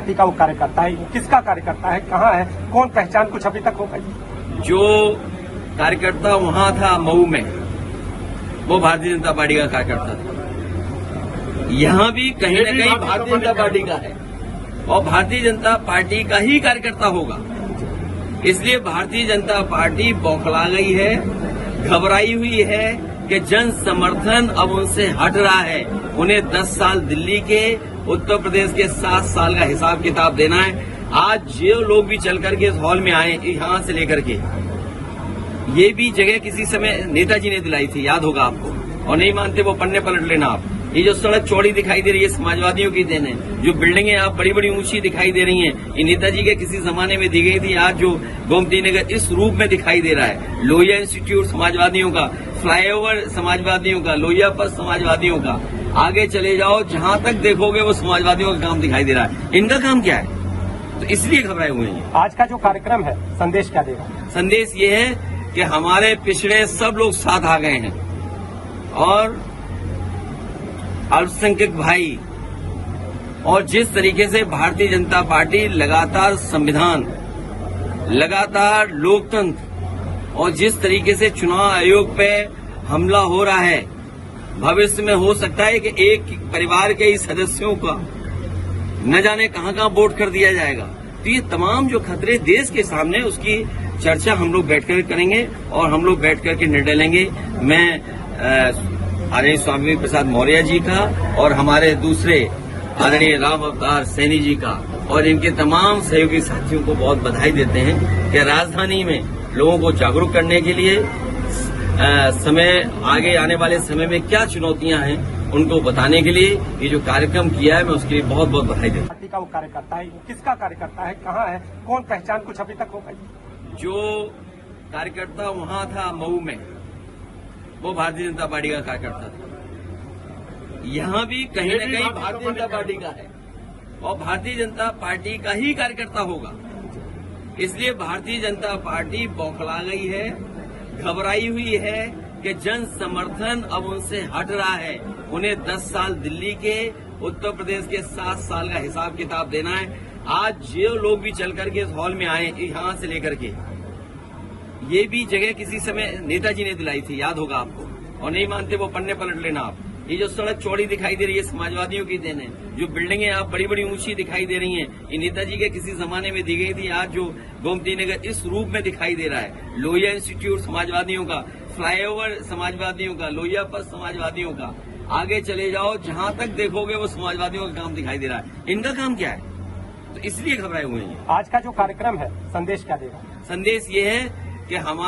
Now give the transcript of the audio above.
Party का वो कार्यकर्ता है, वो किसका कार्यकर्ता है, कहाँ है, कौन पहचान कुछ अभी तक हो पाई? जो कार्यकर्ता वहां था मऊ में, वो भारतीय जनता पार्टी का कार्यकर्ता था। यहाँ भी कहीं न कहीं भारतीय जनता पार्टी का है और भारतीय जनता पार्टी का ही कार्यकर्ता होगा। इसलिए भारतीय जनता पार्टी बौखला गई है, घबराई हुई है कि जन समर्थन अब उनसे हट रहा है। उन्हें 10 साल दिल्ली के, उत्तर प्रदेश के 7 साल का हिसाब किताब देना है। आज जो लोग भी चल करके इस हॉल में आए, यहां से लेकर के, ये भी जगह किसी समय नेताजी ने दिलाई थी, याद होगा आपको। और नहीं मानते वो पन्ने पलट लेना आप। ये जो सड़क चौड़ी दिखाई दे रही है, समाजवादियों की देन है। जो बिल्डिंगें आप बड़ी बड़ी ऊंची दिखाई दे रही हैं, ये नेताजी के किसी जमाने में दी गई थी। आज जो गोमती नगर इस रूप में दिखाई दे रहा है, लोहिया इंस्टीट्यूट समाजवादियों का, फ्लाईओवर समाजवादियों का, लोहिया पर समाजवादियों का, आगे चले जाओ जहां तक देखोगे वो समाजवादियों का काम दिखाई दे रहा है। इनका काम क्या है? तो इसलिए घबराए हुए हैं। आज का जो कार्यक्रम है, संदेश क्या देगा? संदेश ये है कि हमारे पिछड़े सब लोग साथ आ गए हैं और अल्पसंख्यक भाई, और जिस तरीके से भारतीय जनता पार्टी लगातार संविधान, लगातार लोकतंत्र और जिस तरीके से चुनाव आयोग पे हमला हो रहा है, भविष्य में हो सकता है कि एक परिवार के ही सदस्यों का न जाने कहां कहां वोट कर दिया जाएगा। तो ये तमाम जो खतरे देश के सामने, उसकी चर्चा हम लोग बैठकर करेंगे और हम लोग बैठकर के निर्णय लेंगे। मैं आदरणीय स्वामी प्रसाद मौर्य जी का और हमारे दूसरे आदरणीय राम अवतार सैनी जी का और इनके तमाम सहयोगी साथियों को बहुत बधाई देते हैं कि राजधानी में लोगों को जागरूक करने के लिए आगे आने वाले समय में क्या चुनौतियां हैं उनको बताने के लिए ये जो कार्यक्रम किया है, मैं उसके लिए बहुत बहुत बधाई देता हूं। पार्टी का वो कार्यकर्ता है, वो किसका कार्यकर्ता है, कहाँ है, कौन पहचान कुछ अभी तक हो पाई? जो कार्यकर्ता वहां था मऊ में, वो भारतीय जनता पार्टी का कार्यकर्ता था। यहाँ भी कहीं न कहीं भारतीय जनता पार्टी का है और भारतीय जनता पार्टी का ही कार्यकर्ता होगा। इसलिए भारतीय जनता पार्टी बौखला गई है, घबराई हुई है कि जन समर्थन अब उनसे हट रहा है। उन्हें 10 साल दिल्ली के, उत्तर प्रदेश के 7 साल का हिसाब किताब देना है। आज जो लोग भी चल करके इस हॉल में आए, यहां से लेकर के, ये भी जगह किसी समय नेताजी ने दिलाई थी, याद होगा आपको। और नहीं मानते वो पन्ने पलट लेना आप। ये जो सड़क चौड़ी दिखाई दे रही है, समाजवादियों की देन है। जो बिल्डिंगें आप बड़ी बड़ी ऊंची दिखाई दे रही हैं, ये नेताजी के किसी जमाने में दी गई थी। आज जो गोमती नगर इस रूप में दिखाई दे रहा है, लोहिया इंस्टीट्यूट समाजवादियों का, फ्लाईओवर समाजवादियों का, लोहिया पर समाजवादियों का, आगे चले जाओ जहां तक देखोगे वो समाजवादियों का काम दिखाई दे रहा है। इनका काम क्या है? तो इसलिए घबराए हुए हैं। आज का जो कार्यक्रम है, संदेश क्या देगा? संदेश ये है कि हमारे